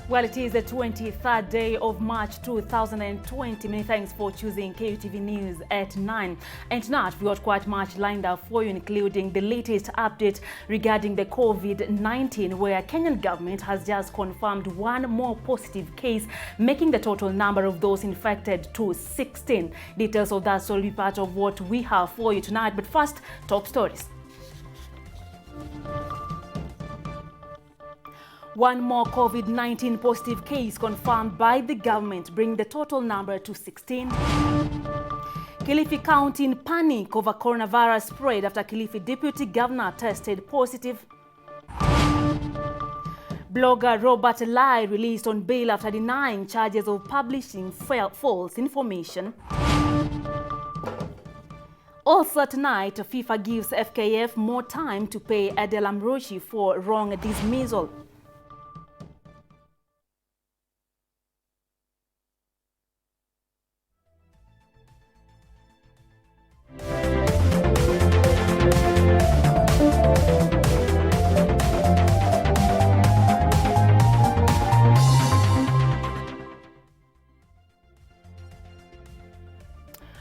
Well, it is the 23rd day of March 2020. Many thanks for choosing KUTV News at 9. And tonight, we've got quite much lined up for you, including the latest update regarding the COVID-19, where Kenyan government has just confirmed one more positive case, making the total number of those infected to 16. Details of that will be part of what we have for you tonight. But first, top stories. One more COVID-19 positive case confirmed by the government, bringing the total number to 16. Kilifi County in panic over coronavirus spread after Kilifi Deputy Governor tested positive. Blogger Robert Lai released on bail after denying charges of publishing false information. Also tonight, FIFA gives FKF more time to pay Adel Amroshi for wrong dismissal.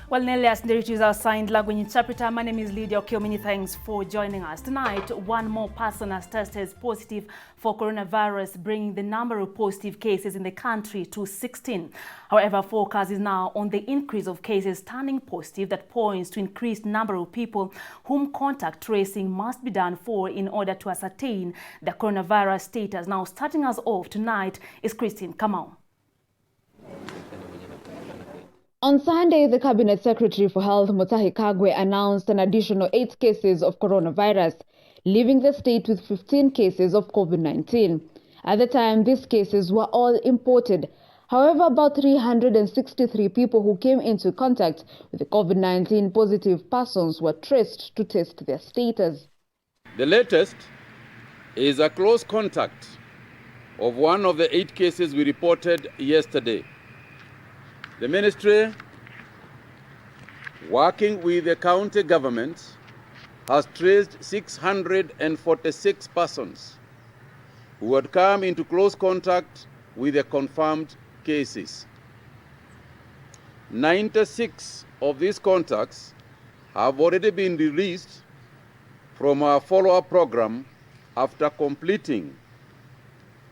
Well, Nelias Nderitu is our signed language interpreter. My name is Lydia Okio. Many thanks for joining us. Tonight, one more person has tested positive for coronavirus, bringing the number of positive cases in the country to 16. However, focus is now on the increase of cases turning positive that points to increased number of people whom contact tracing must be done for in order to ascertain the coronavirus status. Now, starting us off tonight is Christine Kamau. On Sunday, the Cabinet Secretary for Health, Mutahi Kagwe, announced an additional 8 cases of coronavirus, leaving the state with 15 cases of COVID-19. At the time, these cases were all imported. However, about 363 people who came into contact with the COVID-19 positive persons were traced to test their status. The latest is a close contact of one of the 8 cases we reported yesterday. The ministry, working with the county government, has traced 646 persons who had come into close contact with the confirmed cases. 96 of these contacts have already been released from our follow-up program after completing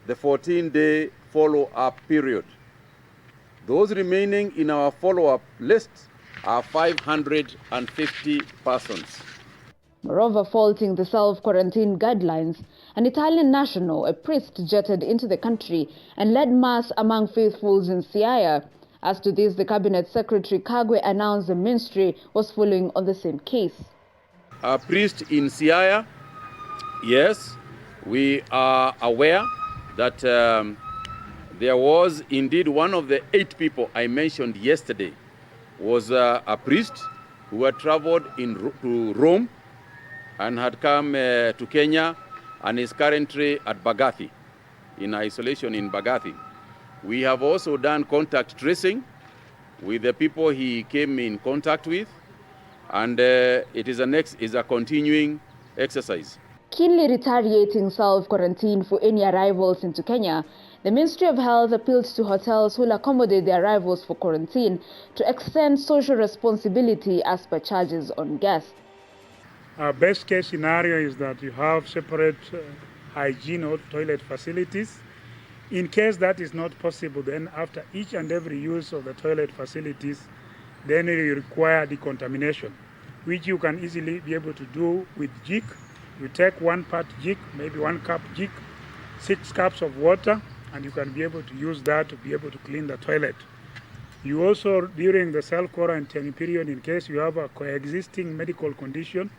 the 14-day follow-up period. Those remaining in our follow-up list are 550 persons. Moreover, faulting the self-quarantine guidelines, an Italian national, a priest, jetted into the country and led mass among faithfuls in Siaya. As to this, the Cabinet Secretary Kagwe announced the ministry was following on the same case. A priest in Siaya, yes, we are aware that there was indeed one of the 8 people I mentioned yesterday was a priest who had traveled to Rome and had come to Kenya and is currently at Bagathi, in isolation in Bagathi. We have also done contact tracing with the people he came in contact with, and it is a continuing exercise. Keenly retaliating self-quarantine for any arrivals into Kenya, the Ministry of Health appealed to hotels who will accommodate the arrivals for quarantine to extend social responsibility as per charges on guests. Our best case scenario is that you have separate hygiene or toilet facilities. In case that is not possible, then after each and every use of the toilet facilities, then you require decontamination, which you can easily be able to do with jig. You take 1 part jig, maybe 1 cup jig, 6 cups of water, and you can be able to use that to be able to clean the toilet. You also, during the self-quarantine period, in case you have a coexisting medical condition,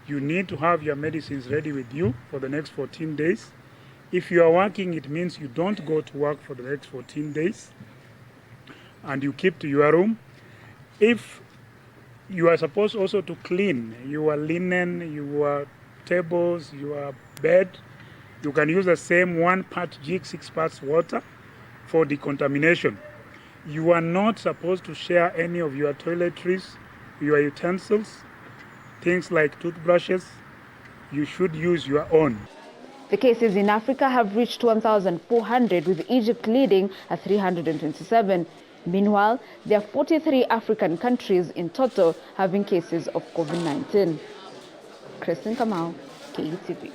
you need to have your medicines ready with you for the next 14 days. If you are working, it means you don't go to work for the next 14 days, and you keep to your room. If you are supposed also to clean your linen, your tables, your bed, you can use the same 1 part jig, 6 parts water for decontamination. You are not supposed to share any of your toiletries, your utensils, things like toothbrushes. You should use your own. The cases in Africa have reached 1,400, with Egypt leading at 327. Meanwhile, there are 43 African countries in total having cases of COVID-19. Kristen Kamau, KUTV.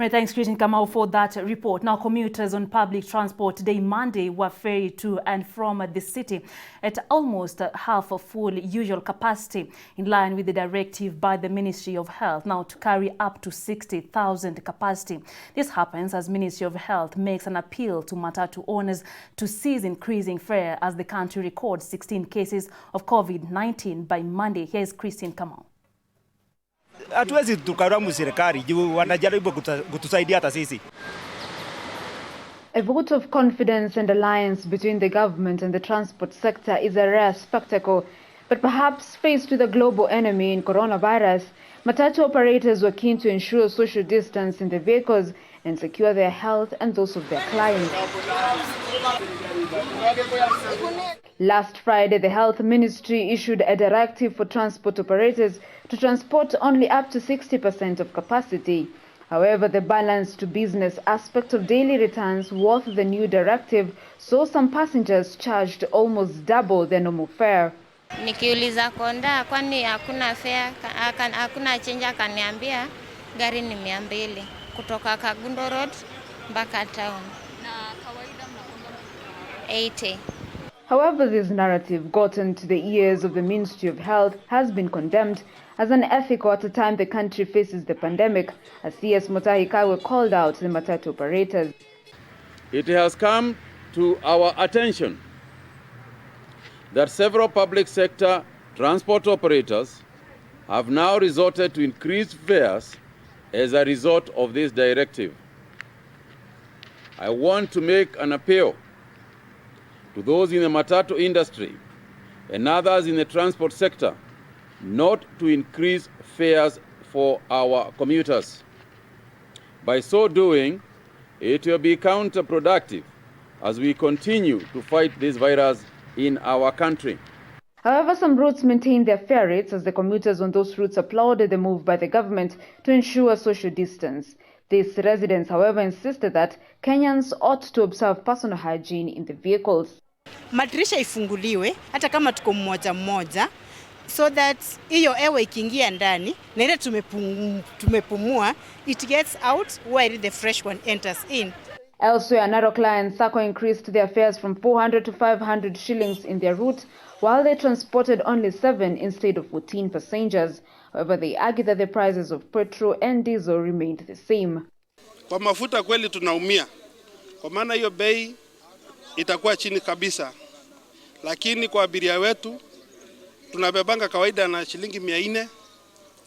Many thanks, Christian Kamau, for that report. Now, commuters on public transport today, Monday, were ferried to and from the city at almost half of full usual capacity, in line with the directive by the Ministry of Health, now to carry up to 60,000 capacity. This happens as Ministry of Health makes an appeal to matatu owners to cease increasing fare as the country records 16 cases of COVID-19 by Monday. Here's Christian Kamau. Hatuwezi tukalaumu serikali juu wanajaribu kutusaidia hata sisi. A vote of confidence and alliance between the government and the transport sector is a rare spectacle, but perhaps faced with a global enemy in coronavirus, matatu operators were keen to ensure social distance in the vehicles and secure their health and those of their clients. Last Friday, the Health Ministry issued a directive for transport operators to transport only up to 60% of capacity. However, the balance to business aspect of daily returns worth the new directive saw some passengers charged almost double their normal fare. Nikiuliza konda kwani hakuna fare, hakuna change, akaniambia gari ni 200 kutoka Kagundo Road mpaka town. Na kawaida mnakonda 80. However, this narrative gotten to the ears of the Ministry of Health has been condemned as unethical at a time the country faces the pandemic, as CS Mutahi Kagwe called out the matatu operators. It has come to our attention that several public sector transport operators have now resorted to increased fares as a result of this directive. I want to make an appeal to those in the matatu industry and others in the transport sector not to increase fares for our commuters. By so doing, it will be counterproductive as we continue to fight this virus in our country. However, some routes maintained their fare rates as the commuters on those routes applauded the move by the government to ensure social distance. These residents, however, insisted that Kenyans ought to observe personal hygiene in the vehicles. Madirisha ifunguliwe hata kama tuko mmoja mmoja, so that hiyo ewe ikiingia ndani na ile tumepumua, it gets out while the fresh one enters in. Elsewhere, Narok Lion Sacco increased their fares from 400 to 500 shillings in their route, while they transported only 7 instead of 14 passengers. However, they argue that the prices of petrol and diesel remained the same. Kwa mafuta kweli tunaumia, kwa maana hiyo bei itakuwa chini kabisa, lakini kwa abiria wetu tunabebanga kawaida na shilingi 400,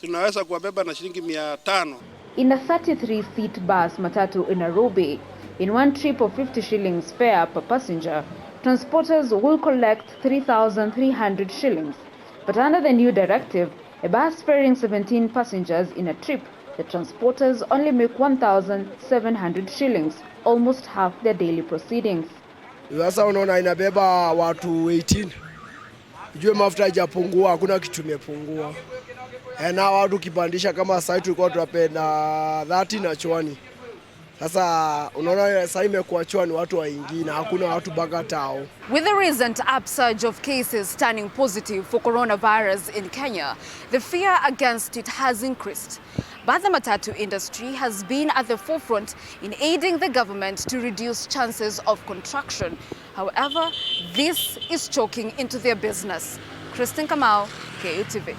tunaweza kuwabeba na shilingi 500. In a 33-seat bus matatu in Nairobi, in one trip of 50 shillings fare per passenger, transporters will collect 3,300 shillings. But under the new directive, a bus ferrying 17 passengers in a trip, the transporters only make 1,700 shillings, almost half their daily proceedings. Sasa unaona inabeba watu 18. Ujue mafuta haijapungua, hakuna kitu imepungua. Na watu kipandisha kama sasa tulikuwa tunapenda 30 na chwani. Sasa unaona sasa imekuwa chwani watu waingine, hakuna watu baka tao. With the recent upsurge of cases turning positive for coronavirus in Kenya, the fear against it has increased. But the matatu industry has been at the forefront in aiding the government to reduce chances of contraction. However, this is choking into their business. Kristen Kamau, KUTV.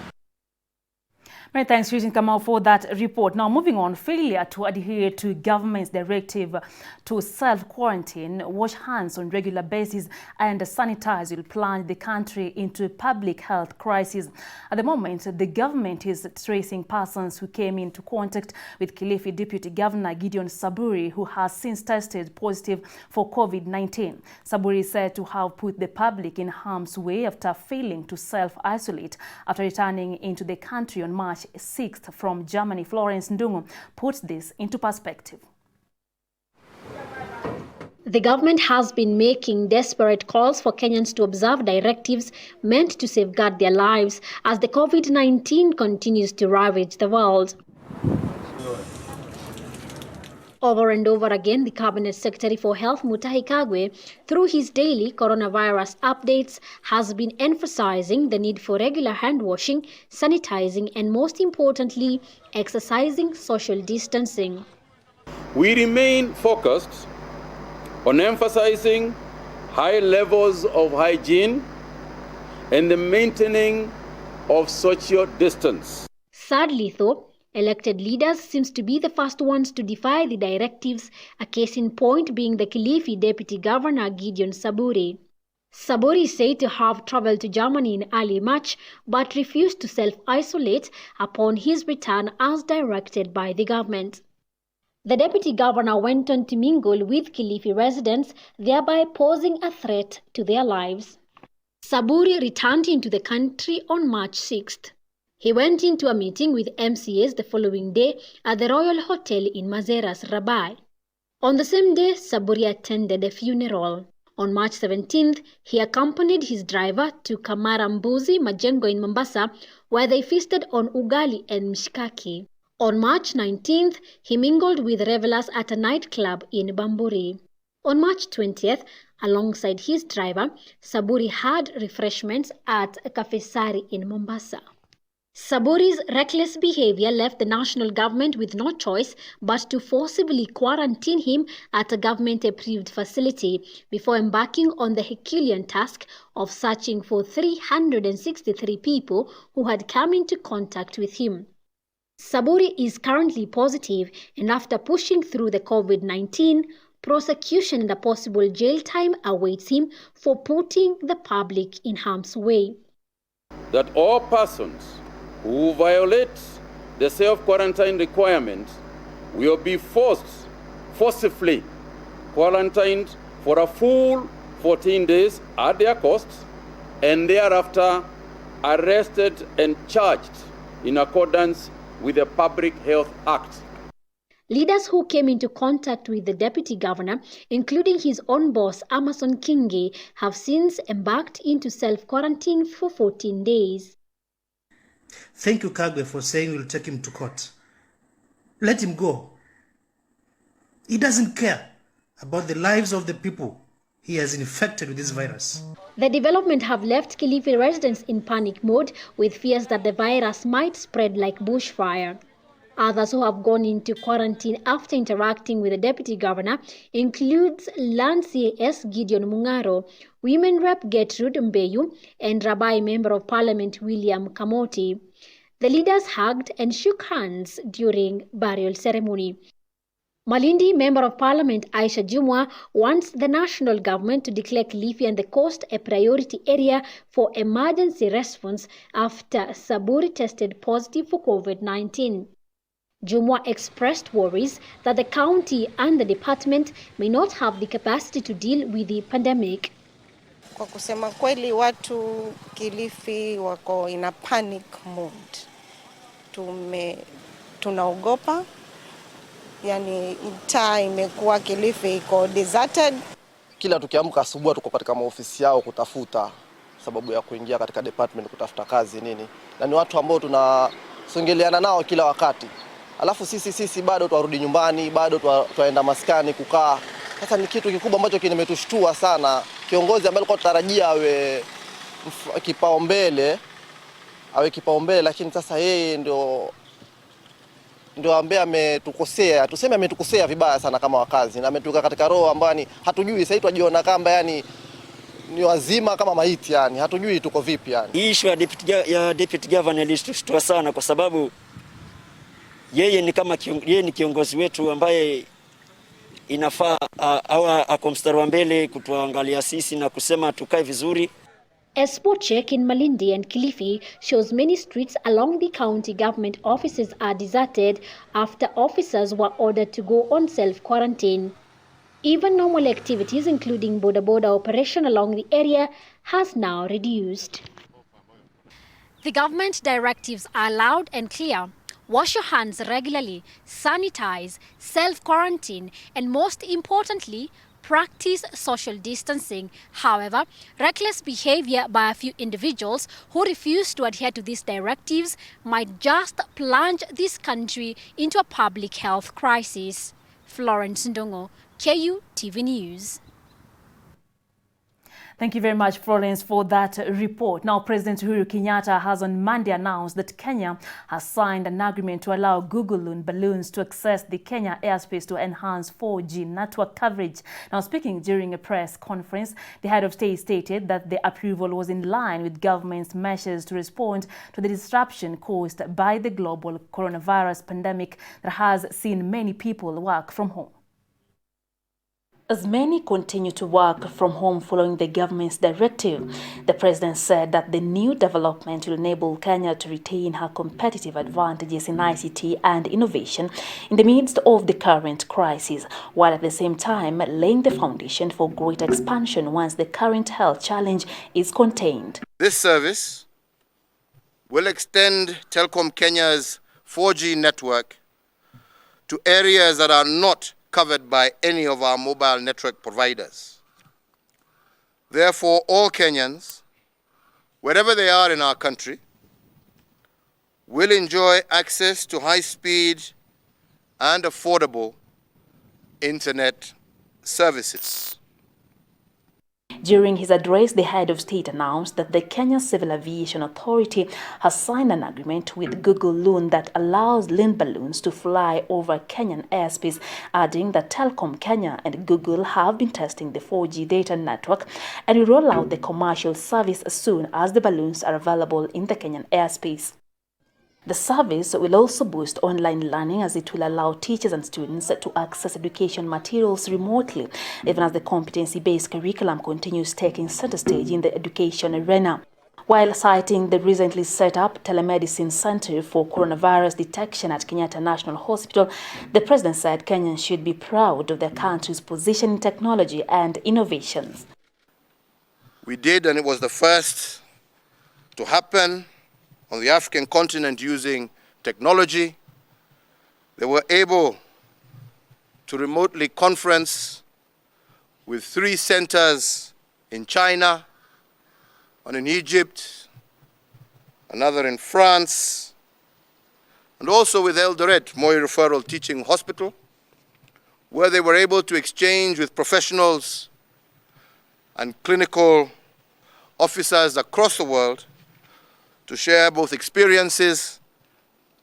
Many thanks, Christian Kamau, for that report. Now, moving on, failure to adhere to government's directive to self-quarantine, wash hands on regular basis, and sanitize will plunge the country into a public health crisis. At the moment, the government is tracing persons who came into contact with Kilifi Deputy Governor Gideon Saburi, who has since tested positive for COVID-19. Saburi is said to have put the public in harm's way after failing to self-isolate after returning into the country on March 6th from Germany. Florence Ndungu puts this into perspective. The government has been making desperate calls for Kenyans to observe directives meant to safeguard their lives as the COVID-19 continues to ravage the world. Over and over again, the Cabinet Secretary for Health, Mutahi Kagwe, through his daily coronavirus updates, has been emphasizing the need for regular hand washing, sanitizing, and most importantly, exercising social distancing. We remain focused on emphasizing high levels of hygiene and the maintaining of social distance. Sadly, though, elected leaders seems to be the first ones to defy the directives, a case in point being the Kilifi Deputy Governor Gideon Saburi. Saburi is said to have travelled to Germany in early March but refused to self-isolate upon his return as directed by the government. The Deputy Governor went on to mingle with Kilifi residents, thereby posing a threat to their lives. Saburi returned into the country on March 6th. He went into a meeting with MCAs the following day at the Royal Hotel in Mazeras, Rabai. On the same day, Saburi attended a funeral. On March 17th, he accompanied his driver to Kamarambuzi Majengo in Mombasa, where they feasted on ugali and mishkaki. On March 19th, he mingled with revelers at a nightclub in Bamburi. On March 20th, alongside his driver, Saburi had refreshments at Kafesari in Mombasa. Saburi's reckless behavior left the national government with no choice but to forcibly quarantine him at a government-approved facility before embarking on the Herculean task of searching for 363 people who had come into contact with him. Saburi is currently positive, and after pushing through the COVID-19, prosecution and a possible jail time awaits him for putting the public in harm's way. That all persons who violate the self-quarantine requirement will be forcibly quarantined for a full 14 days at their cost, and thereafter arrested and charged in accordance with the Public Health Act. Leaders who came into contact with the Deputy Governor, including his own boss, Amason Kingi, have since embarked into self-quarantine for 14 days. Thank you, Kagwe, for saying we'll take him to court. Let him go. He doesn't care about the lives of the people he has infected with this virus. The development have left Kilifi residents in panic mode with fears that the virus might spread like bushfire. Others who have gone into quarantine after interacting with the Deputy Governor includes Land CAS Gideon Mungaro, Women Rep Gertrude Mbeyu, and Rabai Member of Parliament William Kamoti. The leaders hugged and shook hands during burial ceremony. Malindi Member of Parliament Aisha Jumwa wants the national government to declare Kilifi and the coast a priority area for emergency response after Saburi tested positive for COVID-19. Jumwa expressed worries that the county and the department may not have the capacity to deal with the pandemic. Kwa kusema kweli, watu Kilifi wako in a panic mode. Tunaogopa, yani mtaa imekuwa Kilifi iko deserted. Kila tukiamka asubuhi tuko katika maofisi yao kutafuta sababu ya kuingia katika department kutafuta kazi nini. Na ni watu ambao tunasongeleana nao kila wakati. Alafu sisi bado tuarudi nyumbani, bado tuaenda maskani kukaa. Sasa ni kitu kikubwa ambacho kimetushtua sana. Kiongozi ambaye alikuwa tutarajia awe kipaumbele, lakini sasa yeye ndio ambaye ametukosea. Tuseme ametukosea vibaya sana kama wakazi, na ametuka katika roho ambayo hatujui sasa tunajiona kamba yani ni wazima kama maiti, yani hatujui tuko vipi yani. Hii issue ya deputy governor ilishtua sana kwa sababu yeye ni kiongozi wetu ambaye inafaa ako mstari wa mbele kutuangalia sisi na kusema tukae vizuri. A spot check in Malindi and Kilifi shows many streets along the county government offices are deserted after officers were ordered to go on self-quarantine. Even normal activities including boda operation along the area has now reduced. The government directives are loud and clear. Wash your hands regularly, sanitize, self-quarantine, and most importantly, practice social distancing. However, reckless behavior by a few individuals who refuse to adhere to these directives might just plunge this country into a public health crisis. Florence Ndongo, KU TV News. Thank you very much, Florence, for that report. Now, President Uhuru Kenyatta has on Monday announced that Kenya has signed an agreement to allow Google Loon balloons to access the Kenya airspace to enhance 4G network coverage. Now, speaking during a press conference, the head of state stated that the approval was in line with government's measures to respond to the disruption caused by the global coronavirus pandemic that has seen many people work from home. As many continue to work from home following the government's directive, the president said that the new development will enable Kenya to retain her competitive advantages in ICT and innovation in the midst of the current crisis, while at the same time laying the foundation for greater expansion once the current health challenge is contained. This service will extend Telecom Kenya's 4G network to areas that are not covered by any of our mobile network providers. Therefore, all Kenyans, wherever they are in our country, will enjoy access to high-speed and affordable internet services. During his address, the head of state announced that the Kenya Civil Aviation Authority has signed an agreement with Google Loon that allows Loon balloons to fly over Kenyan airspace, adding that Telecom Kenya and Google have been testing the 4G data network and will roll out the commercial service as soon as the balloons are available in the Kenyan airspace. The service will also boost online learning as it will allow teachers and students to access education materials remotely, even as the competency-based curriculum continues taking center stage in the education arena. While citing the recently set up telemedicine center for coronavirus detection at Kenyatta National Hospital, the president said Kenyans should be proud of their country's position in technology and innovations. We did, and it was the first to happen on the African continent using technology. They were able to remotely conference with 3 centers in China, one in Egypt, another in France, and also with Eldoret, Moi Referral Teaching Hospital, where they were able to exchange with professionals and clinical officers across the world to share both experiences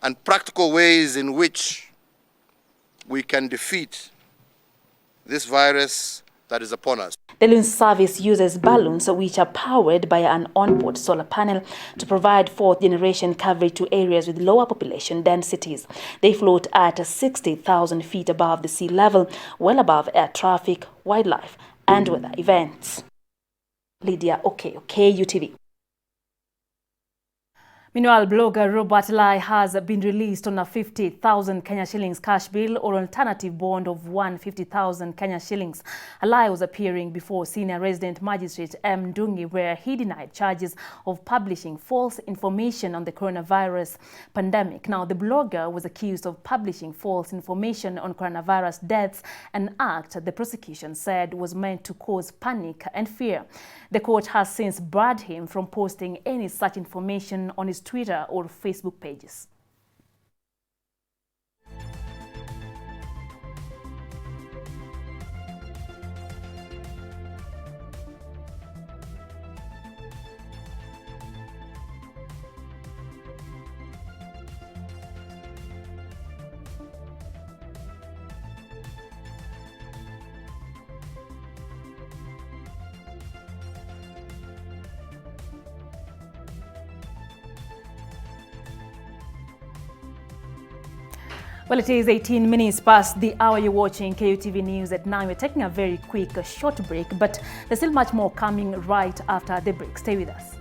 and practical ways in which we can defeat this virus that is upon us. The Loon service uses balloons which are powered by an onboard solar panel to provide 4th-generation coverage to areas with lower population densities. They float at 60,000 feet above the sea level, well above air traffic, wildlife, and weather events. Lydia Okeyo, KU TV. Meanwhile, blogger Robert Lai has been released on a 50,000 Kenya shillings cash bill or alternative bond of 150,000 Kenya shillings. Lai was appearing before Senior Resident Magistrate M. Ndungi, where he denied charges of publishing false information on the coronavirus pandemic. Now, the blogger was accused of publishing false information on coronavirus deaths, an act the prosecution said was meant to cause panic and fear. The court has since barred him from posting any such information on his Twitter or Facebook pages. Well, it is 18 minutes past the hour. You're watching KUTV News at 9. We're taking a very quick short break, but there's still much more coming right after the break. Stay with us.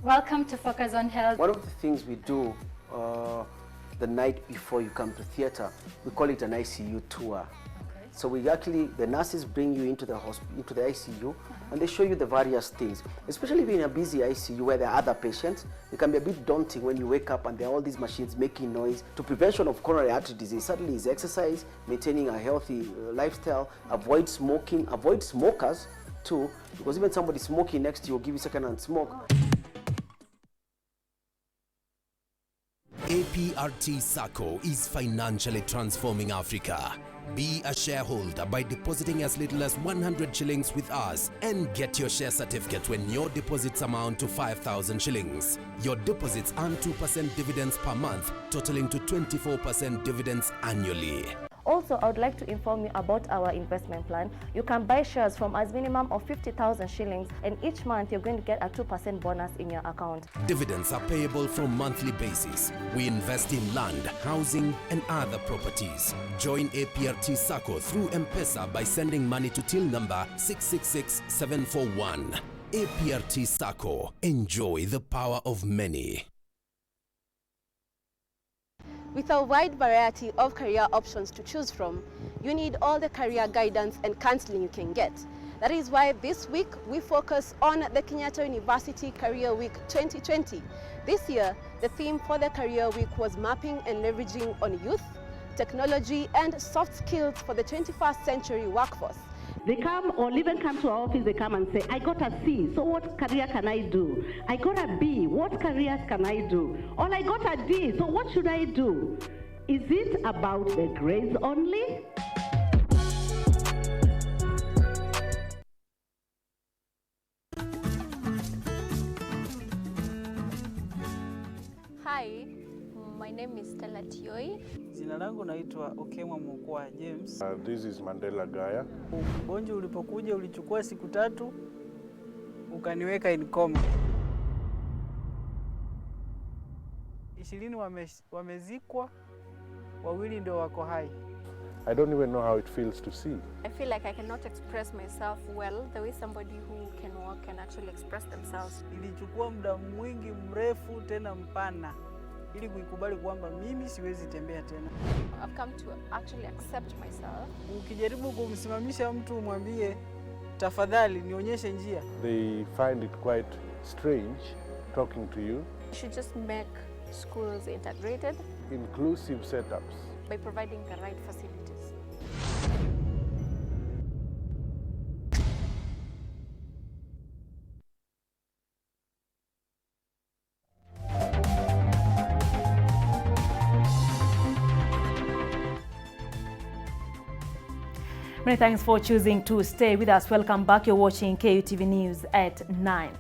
Welcome to Focus on Health. One of the things we do the night before you come to theater, we call it an ICU tour. So we actually, the nurses bring you into the ICU, and they show you the various things. Especially if you're in a busy ICU where there are other patients, it can be a bit daunting when you wake up and there are all these machines making noise. To prevention of coronary artery disease, certainly is exercise, maintaining a healthy lifestyle, avoid smoking, avoid smokers too, because even somebody smoking next to you will give you second-hand smoke. APRT Sacco is financially transforming Africa. Be a shareholder by depositing as little as 100 shillings with us and get your share certificate when your deposits amount to 5,000 shillings. Your deposits earn 2% dividends per month, totaling to 24% dividends annually. Also, I would like to inform you about our investment plan. You can buy shares from as minimum of 50,000 shillings, and each month you're going to get a 2% bonus in your account. Dividends are payable from monthly basis. We invest in land, housing, and other properties. Join APRT Sacco through M-Pesa by sending money to till number 666741. APRT Sacco. Enjoy the power of many. With a wide variety of career options to choose from, you need all the career guidance and counseling you can get. That is why this week we focus on the Kenyatta University Career Week 2020. This year, the theme for the Career Week was mapping and leveraging on youth, technology, and soft skills for the 21st century workforce. They come, or even come to our office, they come and say, I got a C, so what career can I do? I got a B, what careers can I do? Or I got a D, so what should I do? Is it about the grades only? Hi, my name is Stella Tioi. Jina langu naitwa Okemwa Mwokoa James. This is Mandela Gaya. Ugonjwa ulipokuja ulichukua siku 3 ukaniweka in coma. 20 wamezikwa, 2 ndio wako hai. I don't even know how it feels to see. I feel like I cannot express myself well the way somebody who can walk can actually express themselves. Ilichukua muda mwingi mrefu tena mpana ili kuikubali kwamba mimi siwezi tembea tena. I've come to actually accept myself. Ukijaribu kumsimamisha mtu umwambie tafadhali nionyeshe njia, they find it quite strange talking to you. You should just make schools integrated, inclusive setups by providing the right facilities. Many thanks for choosing to stay with us. Welcome back. You're watching KUTV News at 9.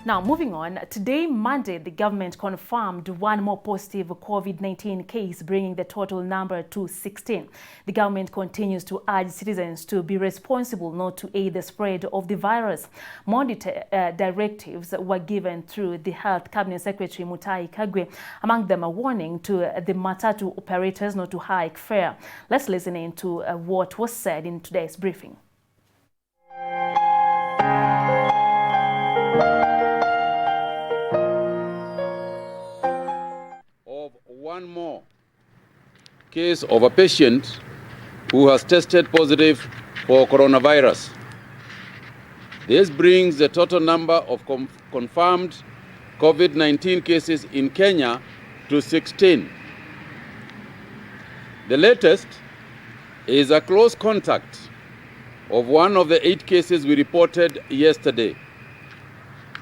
Now, moving on, today, Monday, the government confirmed 1 more positive COVID-19 case, bringing the total number to 16. The government continues to urge citizens to be responsible not to aid the spread of the virus. More directives were given through the Health Cabinet Secretary Mutahi Kagwe, among them a warning to the matatu operators not to hike fare. Let's listen in to what was said in today's briefing. One more case of a patient who has tested positive for coronavirus. This brings the total number of confirmed COVID-19 cases in Kenya to 16. The latest is a close contact of one of the 8 cases we reported yesterday.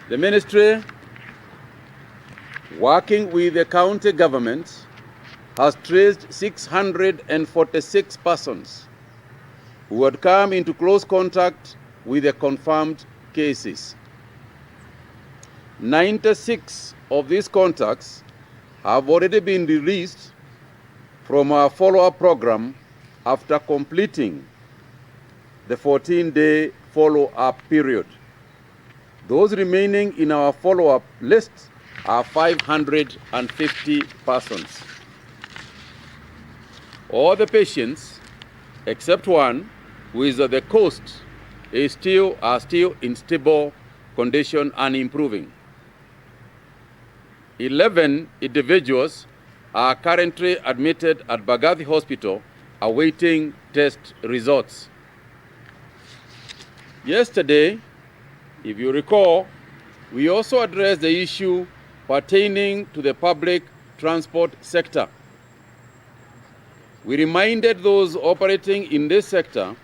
The ministry, working with the county government, has traced 646 persons who had come into close contact with the confirmed cases. 96 of these contacts have already been released from our follow-up program after completing the 14-day follow-up period. Those remaining in our follow-up list are 550 persons. All the patients, except one, who is at the coast, are still in stable condition and improving. 11 individuals are currently admitted at Bagathi Hospital awaiting test results. Yesterday, if you recall, we also addressed the issue pertaining to the public transport sector. We reminded those operating in this sector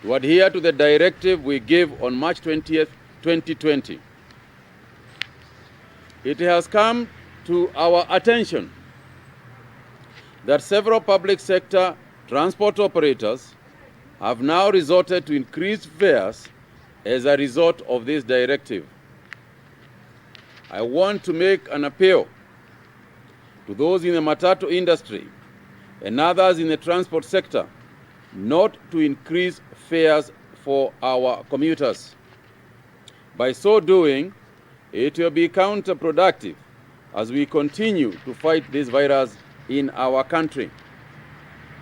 to adhere to the directive we gave on March 20th, 2020. It has come to our attention that several public sector transport operators have now resorted to increased fares as a result of this directive. I want to make an appeal to those in the matatu industry and others in the transport sector not to increase fares for our commuters. By so doing, it will be counterproductive as we continue to fight this virus in our country.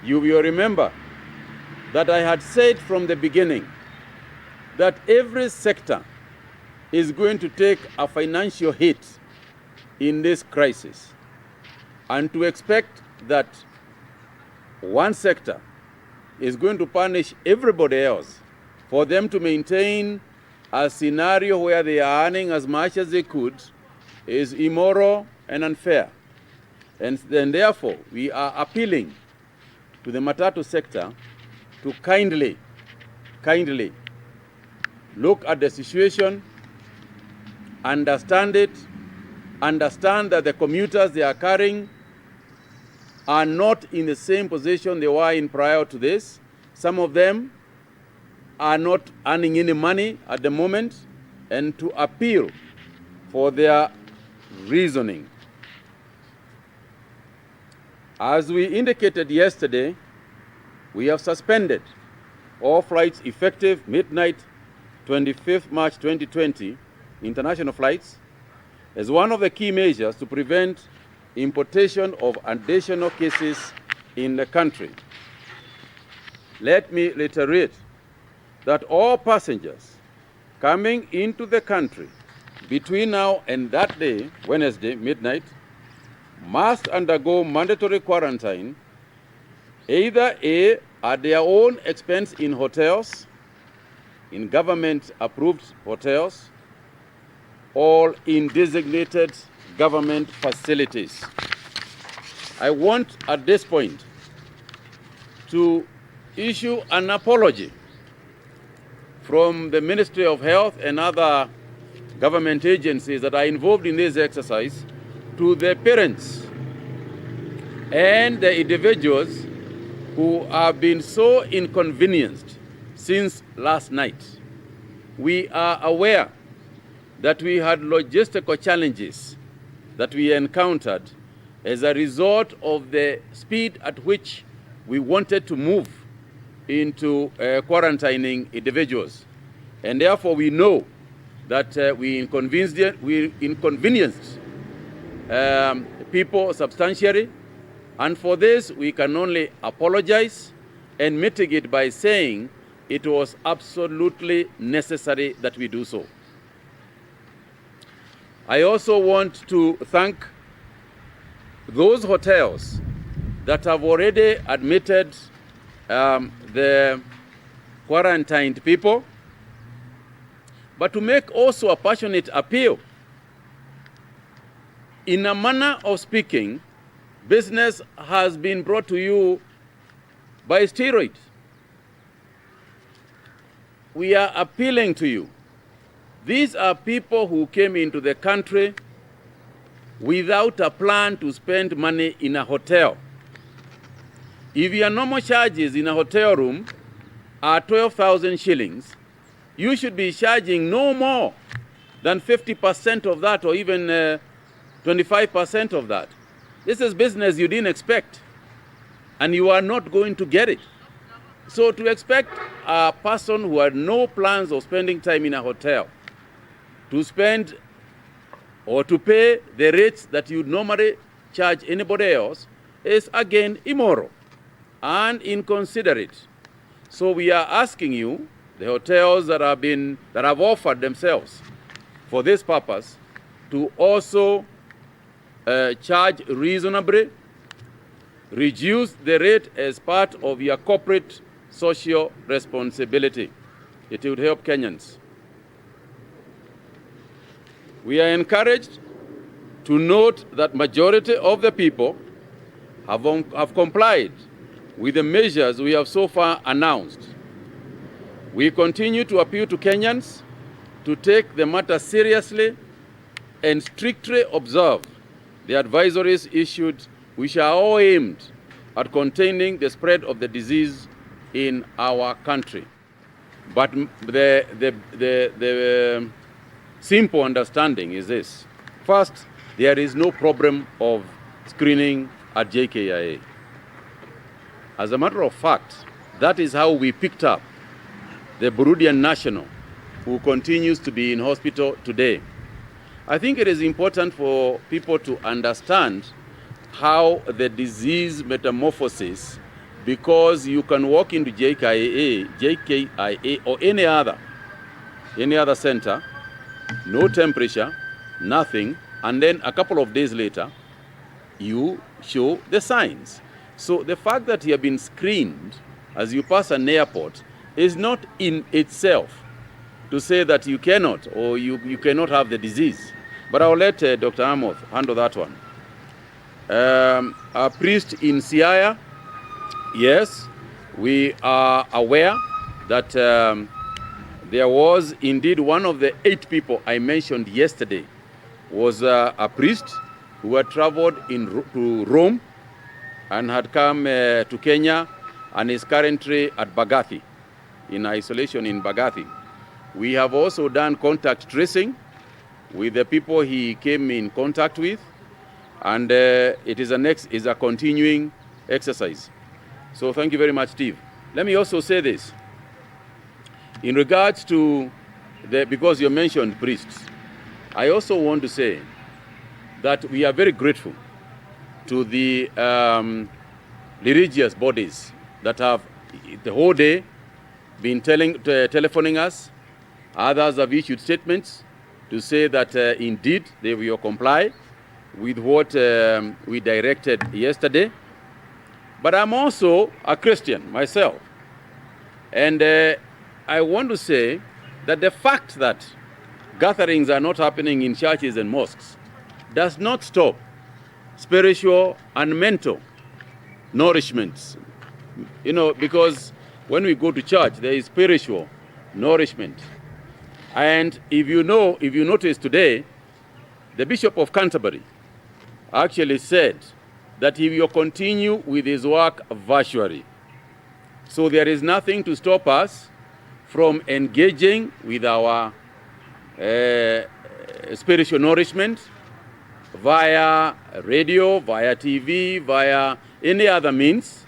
You will remember that I had said from the beginning that every sector is going to take a financial hit in this crisis, and to expect that one sector is going to punish everybody else for them to maintain a scenario where they are earning as much as they could is immoral and unfair. And then therefore, we are appealing to the matatu sector to kindly look at the situation, understand it, understand that the commuters they are carrying are not in the same position they were in prior to this. Some of them are not earning any money at the moment, and to appeal for their reasoning. As we indicated yesterday, we have suspended all flights effective midnight 25th March 2020, international flights, as one of the key measures to prevent importation of additional cases in the country. Let me reiterate that all passengers coming into the country between now and that day, Wednesday, midnight, must undergo mandatory quarantine, either A, at their own expense in hotels, in government-approved hotels, or in designated government facilities. I want at this point to issue an apology from the Ministry of Health and other government agencies that are involved in this exercise to the parents and the individuals who have been so inconvenienced since last night. We are aware that we had logistical challenges that we encountered as a result of the speed at which we wanted to move into quarantining individuals. And therefore we know that we inconvenienced people substantially. And for this, we can only apologize and mitigate by saying it was absolutely necessary that we do so. I also want to thank those hotels that have already admitted the quarantined people, but to make also a passionate appeal. In a manner of speaking, business has been brought to you by steroid. We are appealing to you. These are people who came into the country without a plan to spend money in a hotel. If your normal charges in a hotel room are 12,000 shillings, you should be charging no more than 50% of that, or even 25% of that. This is business you didn't expect, and you are not going to get it. So to expect a person who had no plans of spending time in a hotel to spend or to pay the rates that you normally charge anybody else is again immoral and inconsiderate. So we are asking you, the hotels that have offered themselves for this purpose, to also charge reasonably, reduce the rate as part of your corporate social responsibility. It would help Kenyans. We are encouraged to note that majority of the people have complied with the measures we have so far announced. We continue to appeal to Kenyans to take the matter seriously and strictly observe the advisories issued, which are all aimed at containing the spread of the disease in our country. But the simple understanding is this. First, there is no problem of screening at JKIA. As a matter of fact, that is how we picked up the Burundian national who continues to be in hospital today. I think it is important for people to understand how the disease metamorphoses, because you can walk into JKIA or any other center, no temperature, nothing, and then a couple of days later, you show the signs. So the fact that you have been screened as you pass an airport is not in itself to say that you cannot or you cannot have the disease. But I'll let Dr. Amoth handle that one. A priest in Siaya, yes, we are aware that there was indeed one of the 8 people I mentioned yesterday was a priest who had traveled to Rome and had come to Kenya and is currently at Bagathi, in isolation in Bagathi. We have also done contact tracing with the people he came in contact with, and it is a continuing exercise. So thank you very much, Steve. Let me also say this. In regards to because you mentioned priests, I also want to say that we are very grateful to the religious bodies that have the whole day been telephoning us. Others have issued statements to say that indeed they will comply with what we directed yesterday. But I'm also a Christian myself. And I want to say that the fact that gatherings are not happening in churches and mosques does not stop spiritual and mental nourishments. You know, because when we go to church, there is spiritual nourishment. And if you notice today, the Bishop of Canterbury actually said that he will continue with his work virtually. So there is nothing to stop us from engaging with our spiritual nourishment via radio, via TV, via any other means.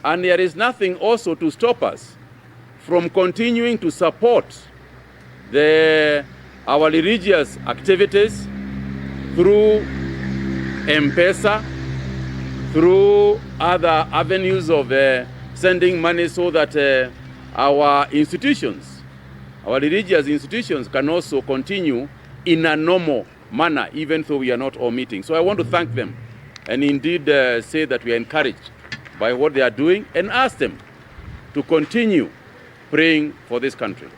And there is nothing also to stop us from continuing to support our religious activities through M-Pesa, through other avenues of sending money, so that our institutions, our religious institutions, can also continue in a normal manner, even though we are not all meeting. So I want to thank them and indeed say that we are encouraged by what they are doing and ask them to continue praying for this country.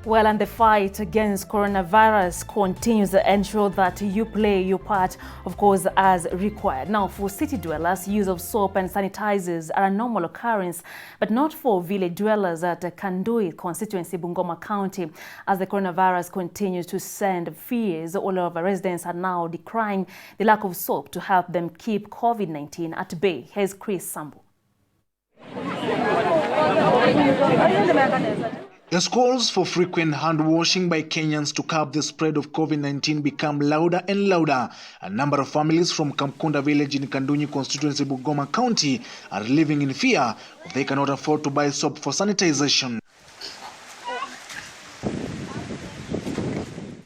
Well, and the fight against coronavirus continues to ensure that you play your part, of course, as required. Now, for city dwellers, use of soap and sanitizers are a normal occurrence, but not for village dwellers at Kandui constituency, Bungoma County. As the coronavirus continues to send fears all over, residents are now decrying the lack of soap to help them keep COVID-19 at bay. Here's Chris Sambu. As calls for frequent hand washing by Kenyans to curb the spread of COVID-19 become louder and louder, a number of families from Kamkunda village in Kandunyi constituency, Bungoma County, are living in fear they cannot afford to buy soap for sanitization.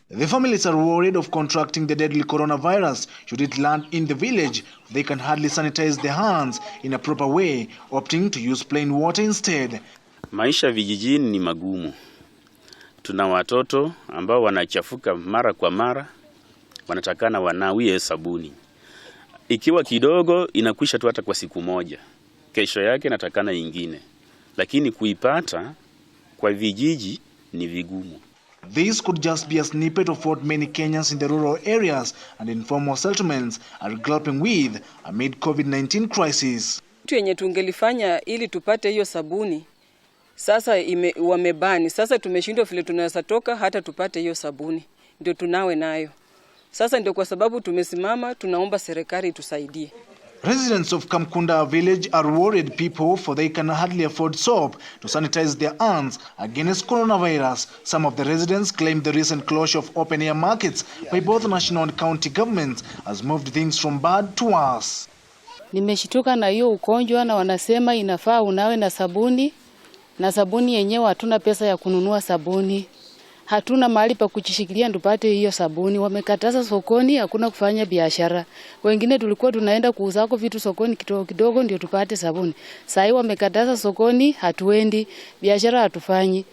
The families are worried of contracting the deadly coronavirus should it land in the village. They can hardly sanitize their hands in a proper way, opting to use plain water instead. Maisha vijijini ni magumu. Tuna watoto ambao wanachafuka mara kwa mara, wanatakana wanawie sabuni. Ikiwa kidogo inakwisha tu hata kwa siku moja. Kesho yake natakana ingine. Lakini kuipata kwa vijiji ni vigumu. This could just be a snippet of what many Kenyans in the rural areas and informal settlements are grappling with amid COVID-19 crisis. Kitu yenye tungelifanya ili tupate hiyo sabuni sasa wamebani. Sasa tumeshindwa vile tunaweza toka hata tupate hiyo sabuni. Ndio tunawe nayo. Sasa ndio kwa sababu tumesimama tunaomba serikali tusaidie. Residents of Kamkunda village are worried people for they can hardly afford soap to sanitize their hands against coronavirus. Some of the residents claim the recent closure of open-air markets by both national and county governments has moved things from bad to worse. Nimeshituka na hiyo ugonjwa na wanasema inafaa unawe na sabuni yenyewe hatuna pesa ya kununua sabuni. Hatuna mahali pa kujishikilia tupate hiyo sabuni. Wamekataza sokoni, hakuna kufanya biashara. Wengine tulikuwa tunaenda kuuzako vitu sokoni kidogo kidogo ndio tupate sabuni. Sasa wamekataza sokoni, hatuendi, biashara hatufanyi.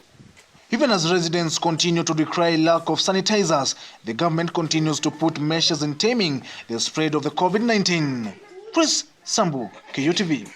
Even as residents continue to decry lack of sanitizers, the government continues to put measures in taming the spread of the COVID-19. Chris Sambu, KUTV.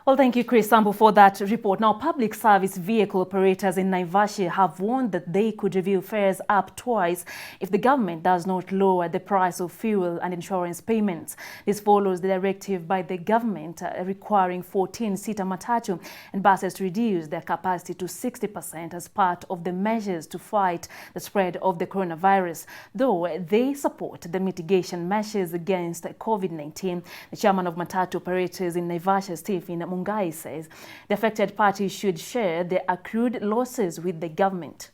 Well, thank you, Chris Sambu, for that report. Now, public service vehicle operators in Naivasha have warned that they could review fares up twice if the government does not lower the price of fuel and insurance payments. This follows the directive by the government requiring 14-seater matatu and buses to reduce their capacity to 60% as part of the measures to fight the spread of the coronavirus. Though they support the mitigation measures against COVID-19, the chairman of matatu operators in Naivasha, Stephen Mungai, says the affected parties should share the accrued losses with the government.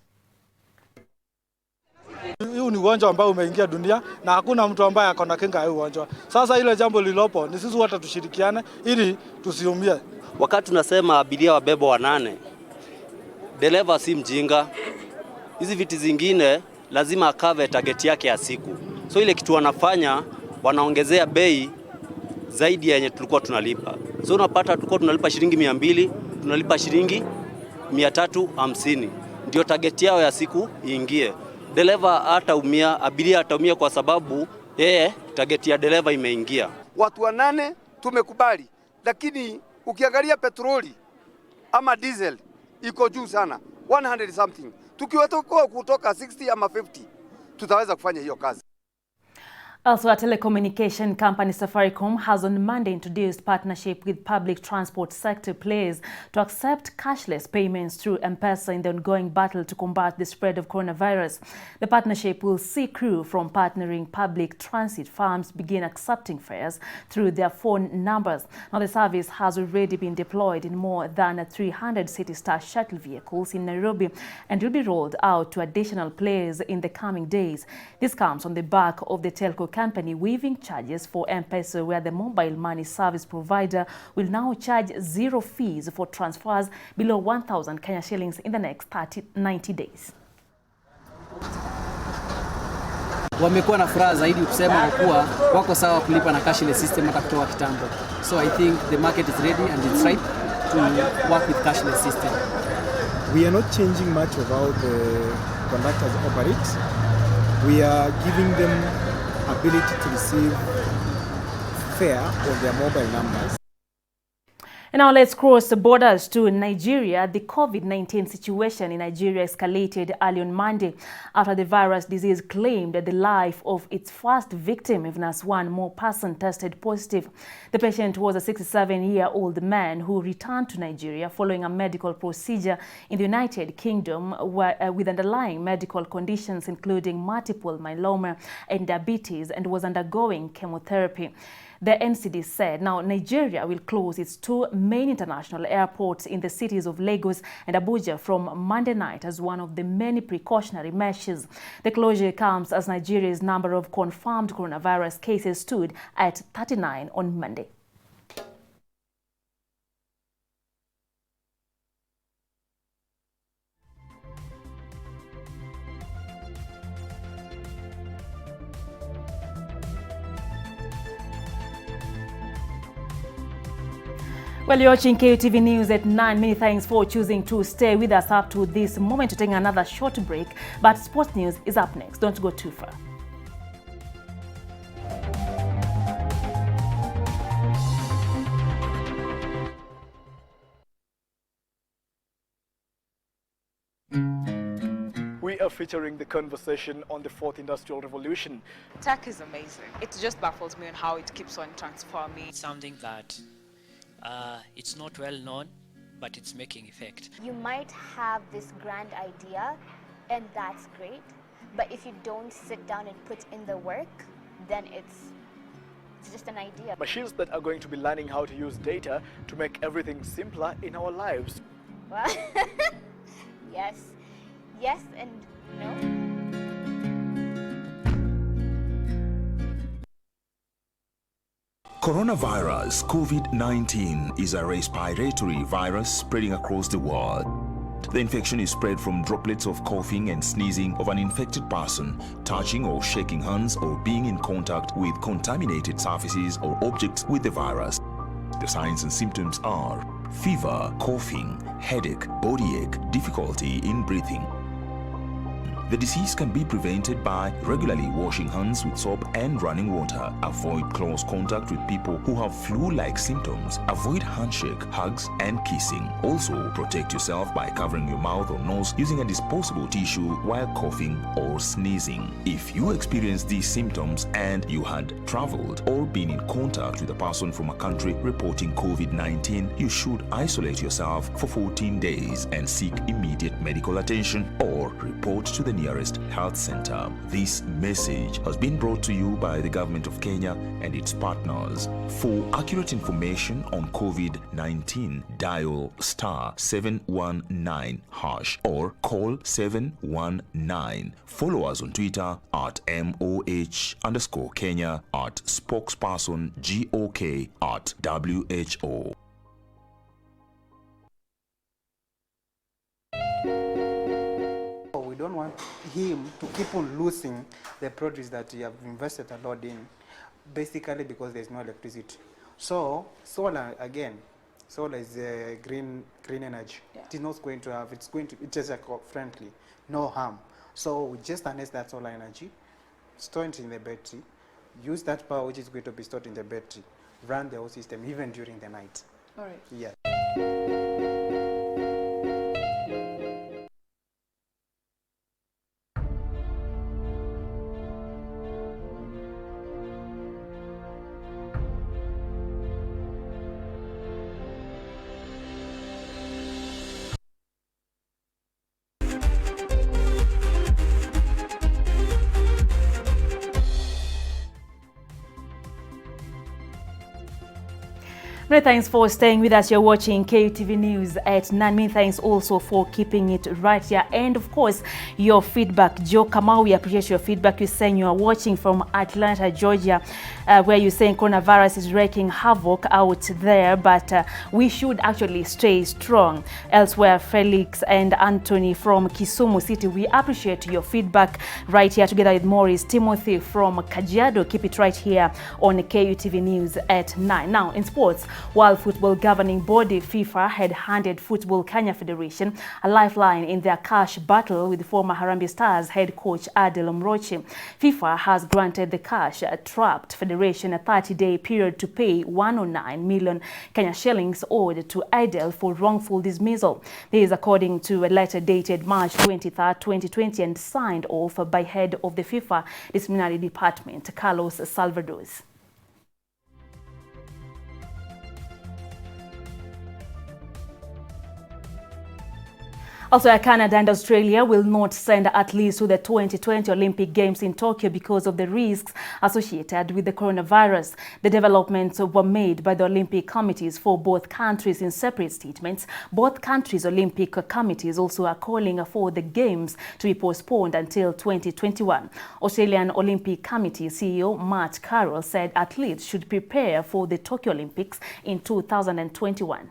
Huu ni ugonjwa ambao umeingia dunia na hakuna mtu ambaye akona kinga ya ugonjwa. Sasa ile jambo lilopo ni sisi wote tushirikiane ili tusiumie. Wakati tunasema abiria wabebo 8, dereva si mjinga. Hizi viti zingine lazima akave target yake ya siku. So ile kitu wanafanya wanaongezea bei zaidi ya yenye tulikuwa tunalipa. So unapata tulikuwa tunalipa shilingi 200, tunalipa shilingi 350. Ndio target yao ya siku iingie. Dereva hataumia, abiria hataumia kwa sababu target ya dereva imeingia. Watu 8 tumekubali, lakini ukiangalia petroli ama diesel iko juu sana, 100 something. Tukiwatoka kutoka 60 ama 50 tutaweza kufanya hiyo kazi. Also, a telecommunication company Safaricom has on Monday introduced partnership with public transport sector players to accept cashless payments through M-Pesa in the ongoing battle to combat the spread of coronavirus. The partnership will see crew from partnering public transit firms begin accepting fares through their phone numbers. Now, the service has already been deployed in more than 300 City Star shuttle vehicles in Nairobi and will be rolled out to additional players in the coming days. This comes on the back of the telco company waiving charges for M-Pesa, where the mobile money service provider will now charge 0 fees for transfers below 1,000 Kenya shillings in the next 90 days. Wamekuwa na furaha zaidi kusema kuwa wako sawa kulipa na cashless system hata kutoka kitambo. So I think the market is ready and it's right to work with cashless system. We are not changing much of how the conductors operate. We are giving them ability to receive fare on their mobile numbers. And now let's cross the borders to Nigeria. The COVID-19 situation in Nigeria escalated early on Monday after the virus disease claimed the life of its first victim, even as one more person tested positive. The patient was a 67-year-old man who returned to Nigeria following a medical procedure in the United Kingdom with underlying medical conditions including multiple myeloma and diabetes, and was undergoing chemotherapy. The NCD said now Nigeria will close its 2 main international airports in the cities of Lagos and Abuja from Monday night as one of the many precautionary measures. The closure comes as Nigeria's number of confirmed coronavirus cases stood at 39 on Monday. Well, you're watching KUTV News at 9. Many thanks for choosing to stay with us up to this moment to take another short break. But sports news is up next. Don't go too far. we are featuring the conversation on the 4th Industrial Revolution. Tech is amazing. It just baffles me on how it keeps on transforming. It's something that it's not well known, but it's making effect. You might have this grand idea, and that's great, but if you don't sit down and put in the work, then it's just an idea. Machines that are going to be learning how to use data to make everything simpler in our lives. Well, yes and no. Coronavirus COVID-19 is a respiratory virus spreading across the world. The infection is spread from droplets of coughing and sneezing of an infected person, touching or shaking hands or being in contact with contaminated surfaces or objects with the virus. The signs and symptoms are fever, coughing, headache, body ache, difficulty in breathing. The disease can be prevented by regularly washing hands with soap and running water. Avoid close contact with people who have flu-like symptoms. Avoid handshake, hugs, and kissing. Also, protect yourself by covering your mouth or nose using a disposable tissue while coughing or sneezing. If you experience these symptoms and you had traveled or been in contact with a person from a country reporting COVID-19, you should isolate yourself for 14 days and seek immediate medical attention or report to the nearest health center. This message has been brought to you by the government of Kenya and its partners. For accurate information on COVID-19, dial *719# or call 719. Follow us on Twitter at @MOH_Kenya, at spokesperson GOK, at WHO. We don't want him to keep on losing the produce that he have invested a lot in, basically because there's no electricity. So solar, again, solar is green energy. Yeah. It is not going to have, it's just eco-friendly, no harm. So we just harness that solar energy, store it in the battery, use that power which is going to be stored in the battery, run the whole system even during the night. All right. Yeah. Many thanks for staying with us. You're watching KUTV News at 9. Many thanks also for keeping it right here. And of course, your feedback. Joe Kamau, we appreciate your feedback. You're saying you are watching from Atlanta, Georgia, where you're saying coronavirus is wreaking havoc out there, but we should actually stay strong. Elsewhere, Felix and Anthony from Kisumu City, we appreciate your feedback right here together with Morris Timothy from Kajiado. Keep it right here on KUTV News at 9. Now, in sports, World Football Governing Body FIFA had handed Football Kenya Federation a lifeline in their cash battle with former Harambee Stars head coach Adel Mrochi. FIFA has granted the cash-trapped federation a 30-day period to pay 109 million Kenya shillings owed to Adel for wrongful dismissal. This is according to a letter dated March 23, 2020 and signed off by head of the FIFA Disciplinary Department, Carlos Salvador. Also, Canada and Australia will not send athletes to the 2020 Olympic Games in Tokyo because of the risks associated with the coronavirus. The developments were made by the Olympic committees for both countries in separate statements. Both countries' Olympic committees also are calling for the Games to be postponed until 2021. Australian Olympic Committee CEO Matt Carroll said athletes should prepare for the Tokyo Olympics in 2021.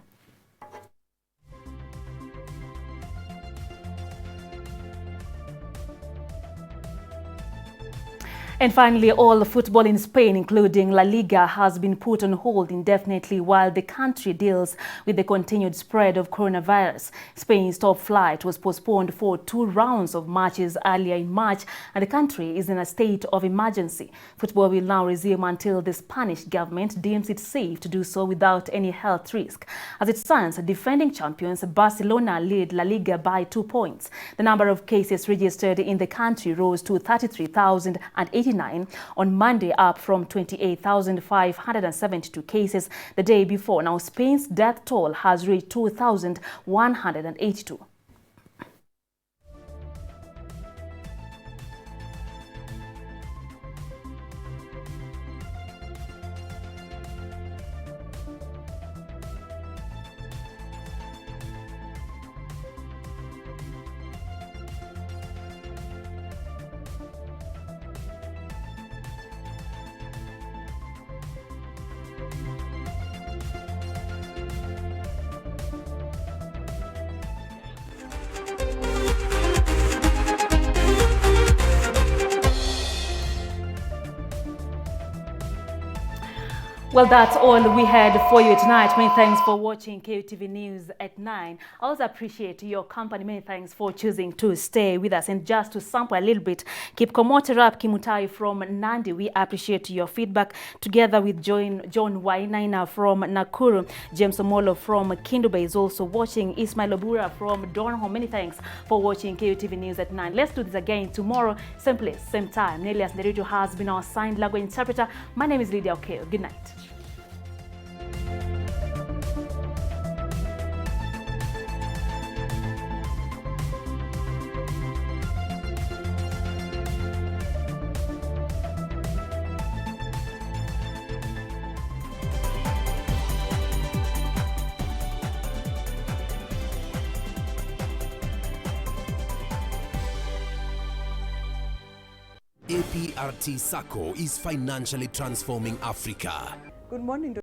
And finally, all football in Spain, including La Liga, has been put on hold indefinitely while the country deals with the continued spread of coronavirus. Spain's top flight was postponed for 2 rounds of matches earlier in March, and the country is in a state of emergency. Football will now resume until the Spanish government deems it safe to do so without any health risk. As it stands, defending champions Barcelona lead La Liga by 2 points. The number of cases registered in the country rose to 33,089 on Monday, up from 28,572 cases the day before. Now, Spain's death toll has reached 2,182. Well, that's all we had for you tonight. Many thanks for watching KUTV News at 9. I also appreciate your company. Many thanks for choosing to stay with us. And just to sample a little bit, Kip Komoterap Kimutai from Nandi, we appreciate your feedback. Together with John Wainaina from Nakuru, James Omolo from Kindube is also watching. Ismail Obura from Donholm. Many thanks for watching KUTV News at 9. Let's do this again tomorrow, same place, same time. Nelias Nderito has been our signed language interpreter. My name is Lydia Okeo. Good night. APRT Sacco is financially transforming Africa. Good morning.